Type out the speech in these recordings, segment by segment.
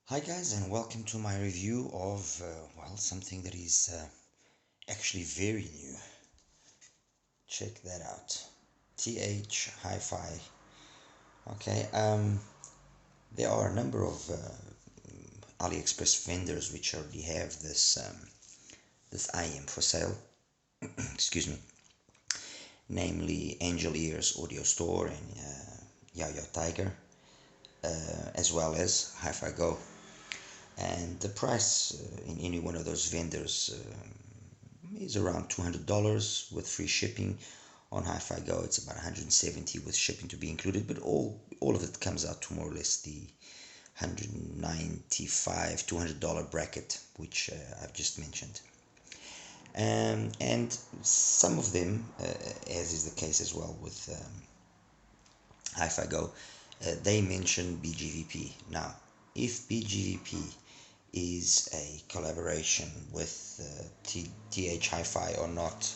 Hi guys, and welcome to my review of something that is actually very new. Check that out. THHifi. Okay, there are a number of AliExpress vendors which already have this IEM for sale. Excuse me, namely Angel Ears Audio Store and Yo Tiger, as well as Hi-Fi Go. And the price in any one of those vendors is around $200 with free shipping. On Hi-Fi Go it's about 170 with shipping to be included, but all of it comes out to more or less the $195 $200 bracket, which I've just mentioned. And some of them, as is the case as well with Hi-Fi Go, they mention BGVP. Now, if BGVP is a collaboration with THHifi or not,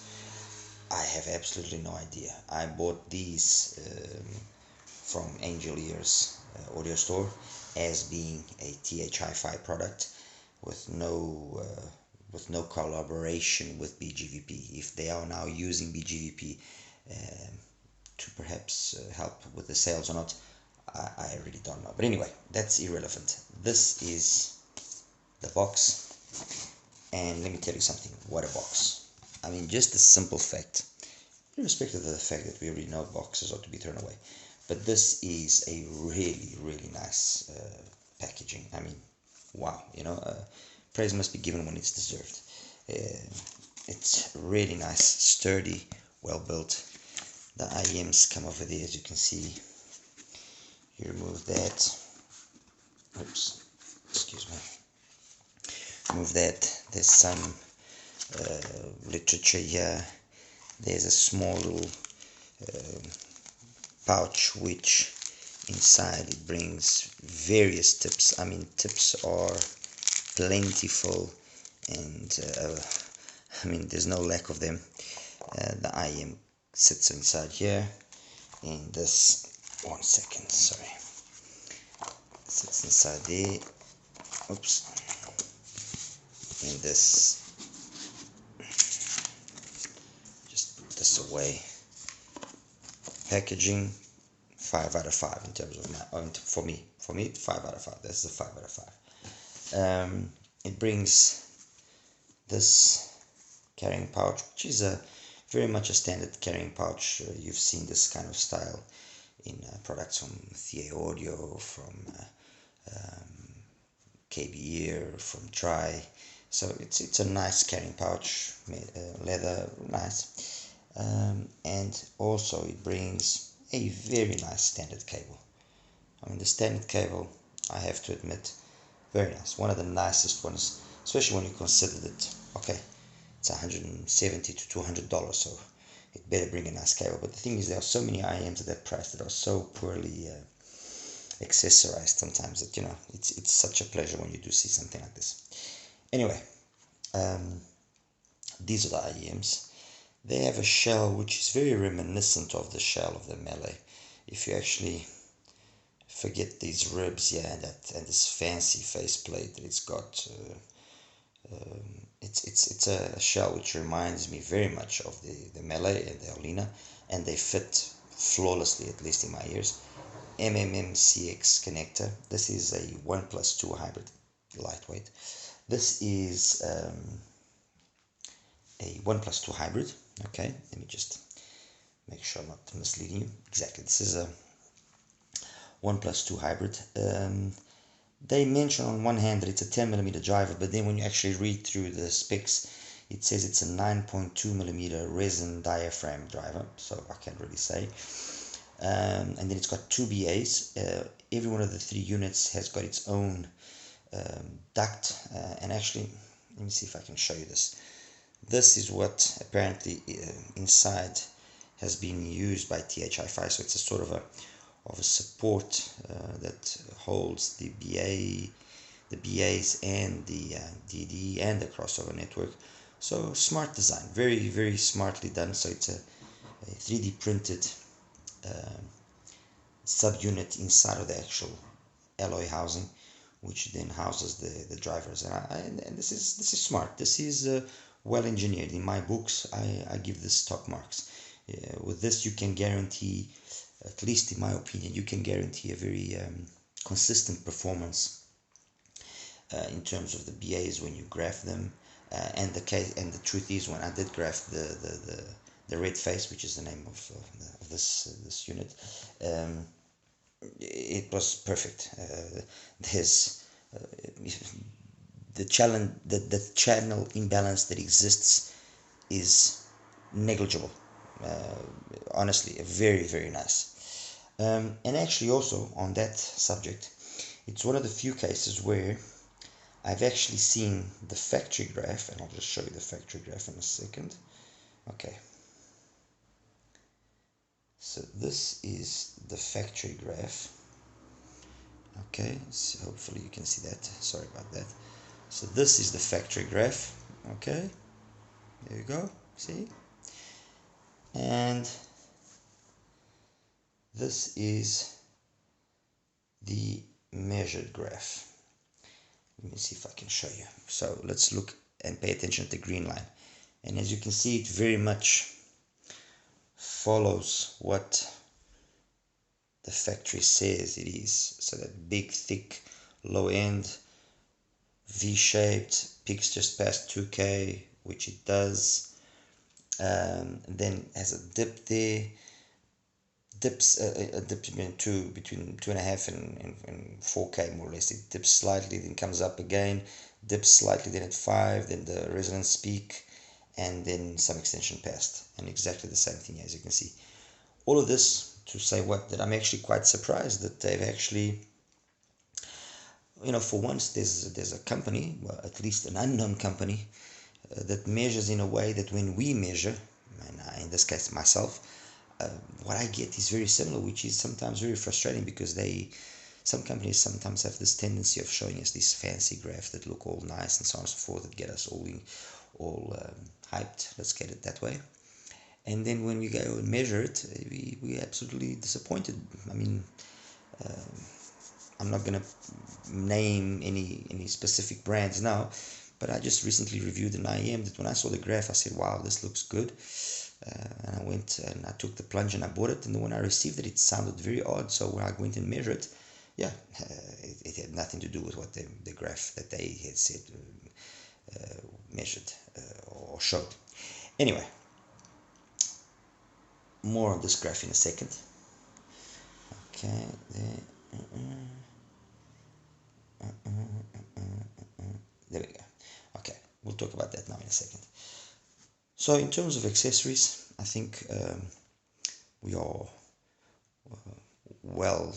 I have absolutely no idea. I bought these from Angel Ears Audio Store as being a THHifi product with no collaboration with BGVP. If they are now using BGVP to perhaps help with the sales or not, I really don't know. But anyway, that's irrelevant. This is the box, and let me tell you something. What a box! I mean, just the simple fact, irrespective of the fact that we already know boxes are to be thrown away, but this is a really nice packaging. I mean, wow, praise must be given when it's deserved. It's really nice, sturdy, well built. The IEMs come over there, as you can see. You remove that. Oops, excuse me. Remove that. There's some literature here. There's a small little pouch which inside it brings various tips. I mean, tips are plentiful, and I mean, there's no lack of them. The IEM sits inside here in this. 1 second, sorry. Sits inside there. Oops. In this. Just put this away. Packaging, 5 out of 5 in terms of for me 5 out of 5. That's a 5 out of 5. It brings this carrying pouch, which is a very much a standard carrying pouch. You've seen this kind of style in products from THA Audio, from KB Ear, from Try. So it's a nice carrying pouch, leather, nice. And also it brings a very nice standard cable. I mean, the standard cable, I have to admit, very nice. One of the nicest ones, especially when you consider that, okay, it's $170 to $200, so it better bring a nice cable. But the thing is, there are so many IEMs at that price that are so poorly accessorized sometimes that, it's such a pleasure when you do see something like this. Anyway, these are the IEMs. They have a shell which is very reminiscent of the shell of the Melee. If you actually forget these ribs here and this fancy faceplate that it's got, it's a shell which reminds me very much of the Melee and the Alina, and they fit flawlessly, at least in my ears. MMMCX connector. This is a 1+2 hybrid, lightweight. This is a 1+2 hybrid. Okay, let me just make sure I'm not misleading you. Exactly, this is a 1+2 hybrid. They mention on one hand that it's a 10mm driver, but then when you actually read through the specs, it says it's a 9.2mm resin diaphragm driver, so I can't really say. And then it's got 2 BAs. Every one of the 3 units has got its own duct, and actually, let me see if I can show you this. This is what apparently inside has been used by THHifi, so it's a sort of a support that holds the BAs and the DD and the crossover network. So smart design, very, very smartly done. So it's a 3D printed subunit inside of the actual alloy housing, which then houses the drivers. And this is smart. This is well engineered. In my books, I give this top marks. With this, you can guarantee, at least in my opinion, you can guarantee a very consistent performance in terms of the BAs when you graph them. And the truth is, when I did graph the red face, which is the name of this unit, it was perfect. There's the channel imbalance that exists is negligible. Honestly, very, very nice. And actually, also on that subject, it's one of the few cases where I've actually seen the factory graph, and I'll just show you the factory graph in a second. Okay. So this is the factory graph. Okay, so hopefully you can see that. Sorry about that. So this is the factory graph. Okay, there you go. See? And this is the measured graph. Let me see if I can show you. So let's look and pay attention to the green line. And as you can see, it very much follows what the factory says it is. So that big, thick, low end, V-shaped, peaks just past 2K, which it does. Then has a dip there. Dips a dip between 2.5 and 4K more or less. It dips slightly, then comes up again, dips slightly, then at 5, then the resonance peak, and then some extension past, and exactly the same thing as you can see. All of this to say what? That I'm actually quite surprised that they've actually, for once there's a company, well, at least an unknown company, that measures in a way that when we measure, and in this case myself, what I get is very similar, which is sometimes very frustrating because some companies sometimes have this tendency of showing us these fancy graphs that look all nice and so on and so forth, that get us all hyped, let's get it that way. And then when we go and measure it, we're absolutely disappointed. I mean, I'm not going to name any specific brands now, but I just recently reviewed an IEM that when I saw the graph, I said, wow, this looks good. And I went and I took the plunge and I bought it, and then when I received it, it sounded very odd. So when I went and measured it, yeah, it had nothing to do with what the graph that they had said measured or showed. Anyway, more on this graph in a second. Okay, there we go. Okay, we'll talk about that now in a second. So in terms of accessories, I think we are well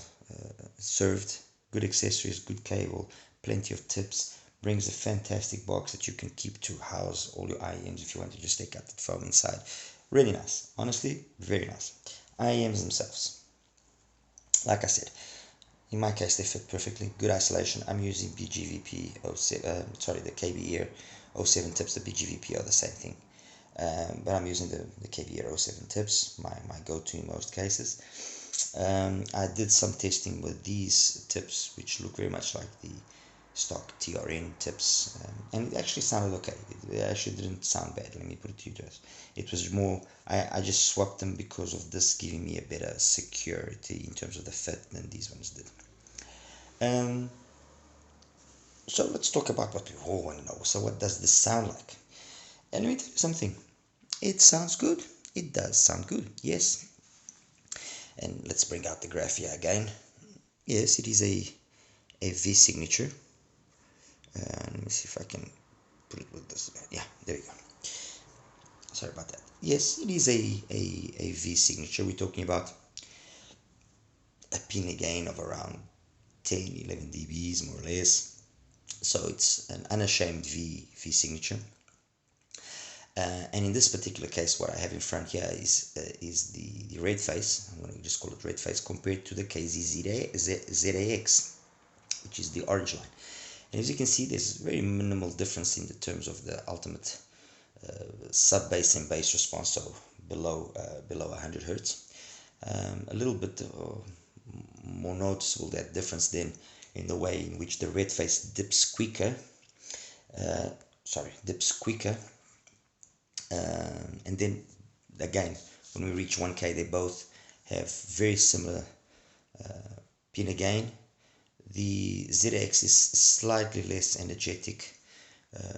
served. Good accessories, good cable, plenty of tips. Brings a fantastic box that you can keep to house all your IEMs if you want to just take out the foam inside. Really nice. Honestly, very nice. IEMs themselves, like I said, in my case they fit perfectly. Good isolation. I'm using BGVP 07, the KB 07 tips. The BGVP are the same thing. But I'm using the KB 07 tips, my go-to in most cases. I did some testing with these tips, which look very much like the stock TRN tips, and it actually sounded okay. It actually didn't sound bad, let me put it to you guys. It was more, I just swapped them because of this giving me a better security in terms of the fit than these ones did. So let's talk about what we all want to know. So what does this sound like? And let me tell you something. It sounds good. It does sound good. Yes. And let's bring out the graph here again. Yes, it is a V signature. Let me see if I can put it with this. Yeah, there we go. Sorry about that. Yes, it is a V signature. We're talking about a pin gain of around 10, 11 dBs more or less. So it's an unashamed V signature. And in this particular case, what I have in front here is the red face. I'm going to just call it red face compared to the KZAX, which is the orange line. And as you can see, there's very minimal difference in the terms of the ultimate sub bass and bass response, so below 100 hertz. A little bit more noticeable that difference then in the way in which the red face dips quicker, and then again when we reach 1K they both have very similar pinna gain. The ZX is slightly less energetic,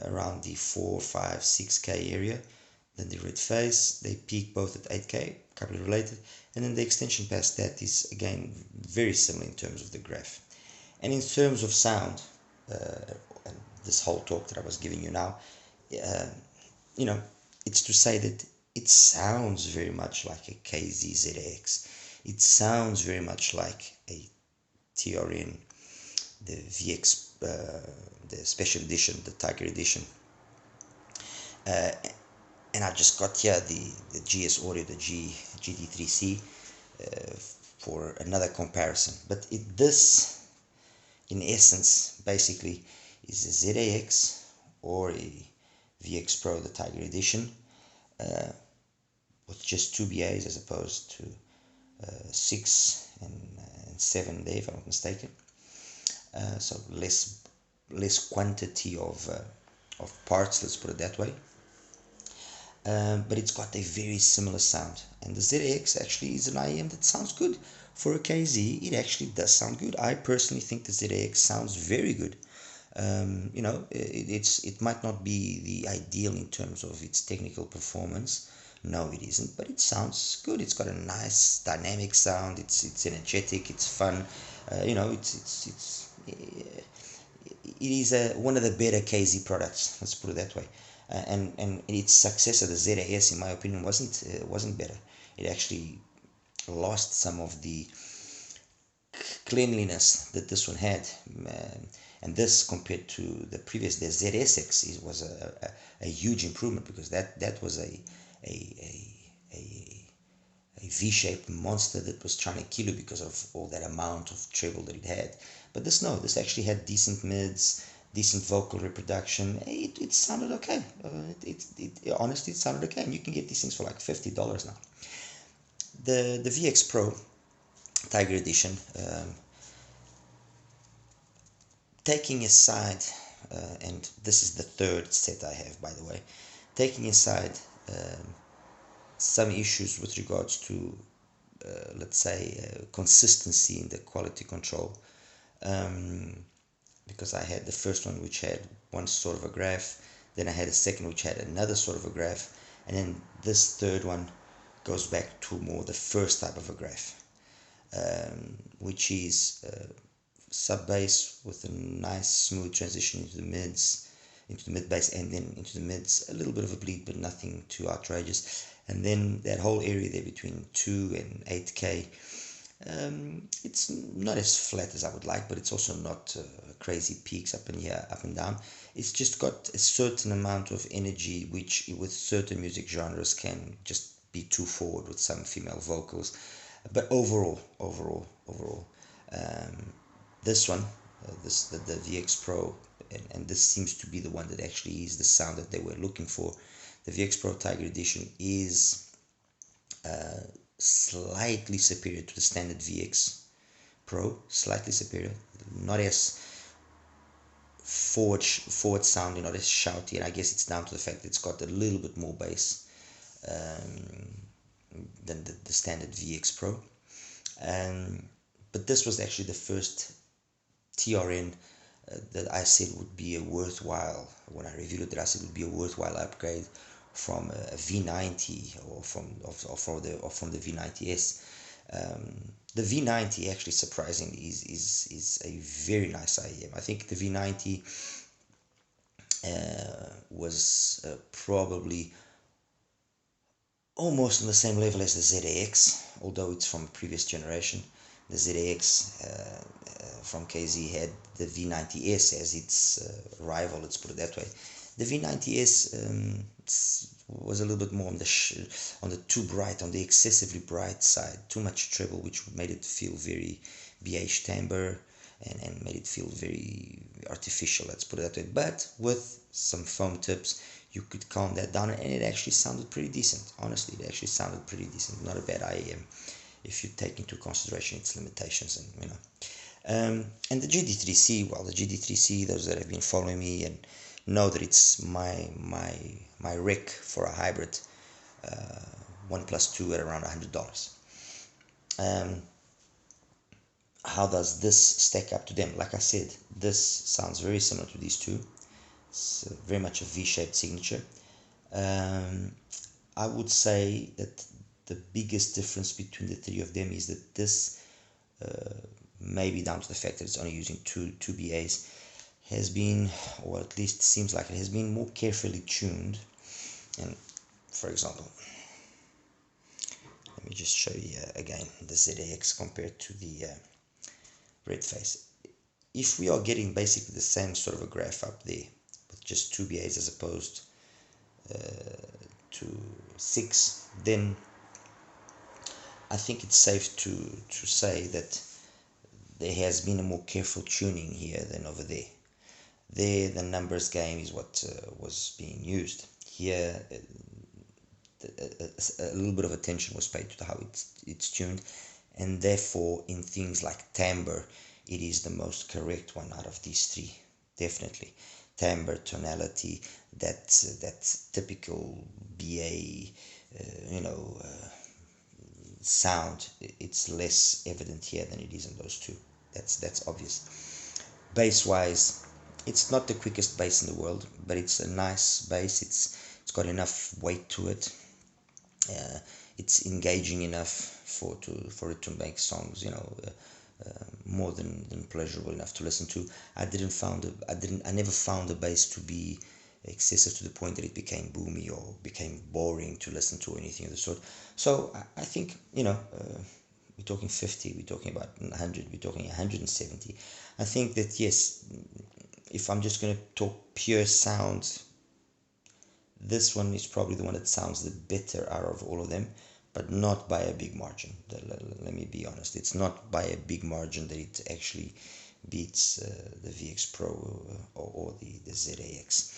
around the 4, 5, 6K area than the red face. They peak both at 8K, coupling related, and then the extension past that is again very similar in terms of the graph. And in terms of sound, and this whole talk that I was giving you now, you know, it's to say that it sounds very much like a KZZX. It sounds very much like a TRN, the VX, the special edition, the Tiger edition. And I just got here the GS Audio, the GT3C, for another comparison. But this, in essence, basically is a ZAX or a VX Pro, the Tiger edition, with just 2 BAs as opposed to 6 and 7 there, if I'm not mistaken. So less quantity of parts, let's put it that way. But it's got a very similar sound, and the ZX actually is an IEM that sounds good for a KZ. It actually does sound good. I personally think the ZX sounds very good. You know, it might not be the ideal in terms of its technical performance. No, it isn't, but it sounds good. It's got a nice dynamic sound. It's energetic. It's fun. You know, it is one of the better KZ products. Let's put it that way. And its successor, the ZAS, in my opinion, wasn't better. It actually lost some of the cleanliness that this one had, and this compared to the previous, the ZSX, was a huge improvement, because that was a V-shaped monster that was trying to kill you because of all that amount of treble that it had. But this actually had decent mids, decent vocal reproduction. It sounded okay. Honestly, it sounded okay, and you can get these things for like $50 now. The VX Pro Tiger Edition, taking aside, and this is the third set I have, by the way, taking aside some issues with regards to, let's say, consistency in the quality control, because I had the first one which had one sort of a graph, then I had a second which had another sort of a graph, and then this third one goes back to more the first type of a graph, which is sub bass with a nice smooth transition into the mids, into the mid bass, and then into the mids, a little bit of a bleed, but nothing too outrageous. And then that whole area there between 2 and 8K, it's not as flat as I would like, but it's also not crazy peaks up and here, up and down. It's just got a certain amount of energy, which with certain music genres can just be too forward with some female vocals. But overall, this one, the VX Pro, and this seems to be the one that actually is the sound that they were looking for. The VX Pro Tiger Edition is slightly superior to the standard VX Pro, slightly superior, not as forward sounding, not as shouty, and I guess it's down to the fact that it's got a little bit more bass than the standard VX Pro. But this was actually the first TRN that I said would be a worthwhile, when I reviewed it, that I said would be a worthwhile upgrade from a V90 or from the V90S. The V90 actually, surprisingly, is a very nice IEM. I think the V90 was probably almost on the same level as the ZAX, although it's from a previous generation. The ZAX from KZ had the V90S as its rival, let's put it that way. The V90S was a little bit more on the too bright, on the excessively bright side, too much treble, which made it feel very BH timbre and made it feel very artificial, let's put it that way. But with some foam tips, you could calm that down, and it actually sounded pretty decent. Honestly, it actually sounded pretty decent. Not a bad IEM if you take into consideration its limitations, and And the GD3C, well, the GD3C, those that have been following me and know that it's my rec for a hybrid 1+2 at around $100. How does this stack up to them? Like I said, this sounds very similar to these two. It's very much a V-shaped signature. I would say that the biggest difference between the three of them is that this, maybe down to the fact that it's only using two BAs, has been, or at least seems like it has been, more carefully tuned. And for example, let me just show you again the ZAX compared to the Red Face. If we are getting basically the same sort of a graph up there with just two BAs as opposed to 6, then I think it's safe to say that there has been a more careful tuning here than over there. There, the numbers game is what was being used. Here, a little bit of attention was paid to how it's tuned, and therefore in things like timbre, it is the most correct one out of these three, definitely. Timbre, tonality, that typical BA, sound, it's less evident here than it is in those two. That's obvious. Bass wise, it's not the quickest bass in the world, but it's a nice bass. It's got enough weight to it. It's engaging enough for it to make songs, more than pleasurable enough to listen to. I never found the bass to be excessive to the point that it became boomy or became boring to listen to or anything of the sort. So I think, we're talking 50, we're talking about 100, we're talking 170. I think that, yes, if I'm just going to talk pure sound, this one is probably the one that sounds the better out of all of them, but not by a big margin. Let me be honest. It's not by a big margin that it actually beats the VX Pro or the ZAX.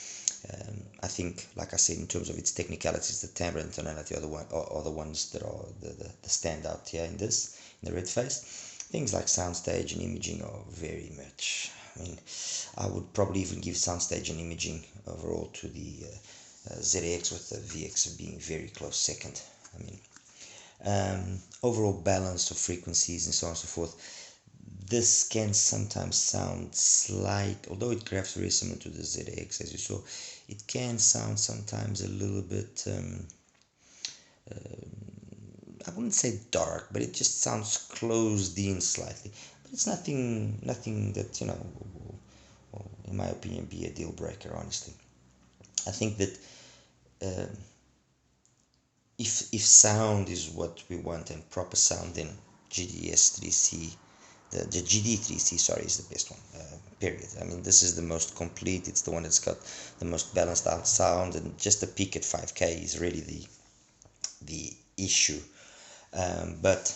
I think, like I said, in terms of its technicalities, the timbre and tonality are the ones that are the standout here in the Red Face. Things like soundstage and imaging are very much, I would probably even give soundstage and imaging overall to the ZAX, with the VX being very close second. Overall balance of frequencies and so on and so forth. This can sometimes sound although it graphs very similar to the ZAX, as you saw, it can sound sometimes a little bit, I wouldn't say dark, but it just sounds closed in slightly. But it's nothing that, will, in my opinion, be a deal breaker, honestly. I think that if sound is what we want and proper sound, then GDS3C, the GD3C, sorry, is the best one, period. This is the most complete. It's the one that's got the most balanced out sound, and just the peak at 5K is really the issue. But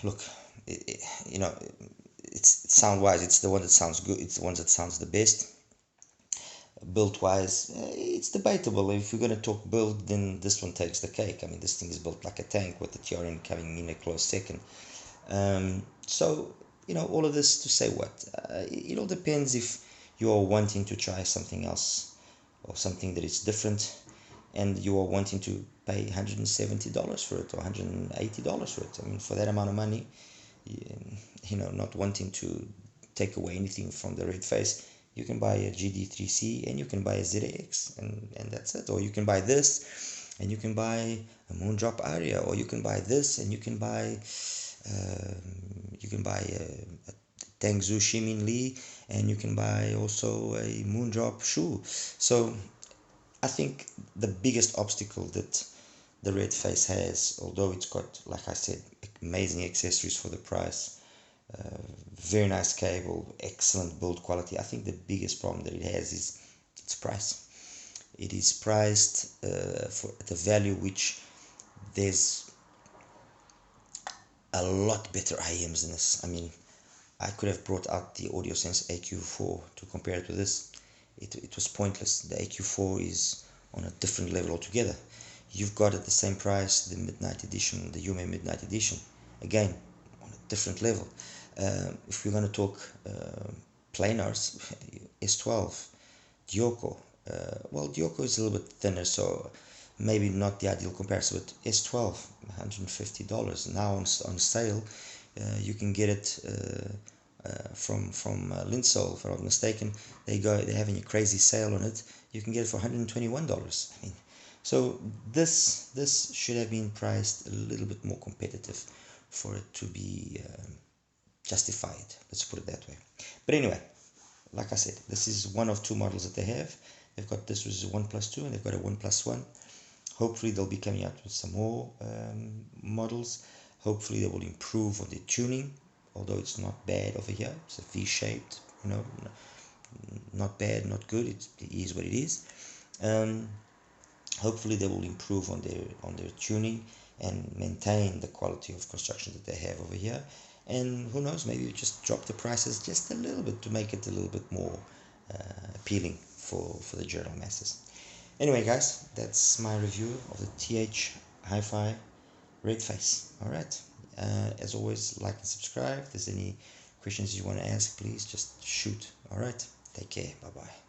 look, it's sound wise, it's the one that sounds good. It's the one that sounds the best. Build wise, it's debatable. If we're going to talk build, then this one takes the cake. this thing is built like a tank, with the TRN coming in a close second. So all of this to say what, it all depends if you're wanting to try something else or something that is different, and you are wanting to pay $170 for it or $180 for it. For that amount of money, not wanting to take away anything from the Red Face, you can buy a GD3C and you can buy a ZAX, and that's it. Or you can buy this and you can buy a Moondrop Aria, or you can buy this and you can buy a Tangzhou Shimin Li, and you can buy also a Moondrop Shu. So I think the biggest obstacle that the Red Face has, although it's got, like I said, amazing accessories for the price, very nice cable, excellent build quality, I think the biggest problem that it has is its price. It is priced for at a value which there's a lot better IEMs than this. I could have brought out the AudioSense AQ4 to compare it to this. It was pointless. The AQ4 is on a different level altogether. You've got at the same price the Midnight Edition, the Yume Midnight Edition, again on a different level. If we're going to talk planars, S12, Dioko. Well, Dioko is a little bit thinner, so maybe not the ideal comparison, but S12, $150 now on sale. You can get it from Linsol, if I'm not mistaken. They're having a crazy sale on it. You can get it for $121. I mean, so this should have been priced a little bit more competitive for it to be justified. Let's put it that way. But anyway, like I said, this is one of two models that they have. They've got this, which is a 1+2, and they've got a 1+1. Hopefully they'll be coming out with some more models. Hopefully they will improve on the tuning, although it's not bad over here. It's a V-shaped, you know, not bad, not good. It is what it is. Hopefully they will improve on their tuning and maintain the quality of construction that they have over here. And who knows, maybe just drop the prices just a little bit to make it a little bit more appealing for the general masses. Anyway, guys, that's my review of the THHifi Red Face. All right. As always, like and subscribe. If there's any questions you want to ask, please just shoot. All right. Take care. Bye-bye.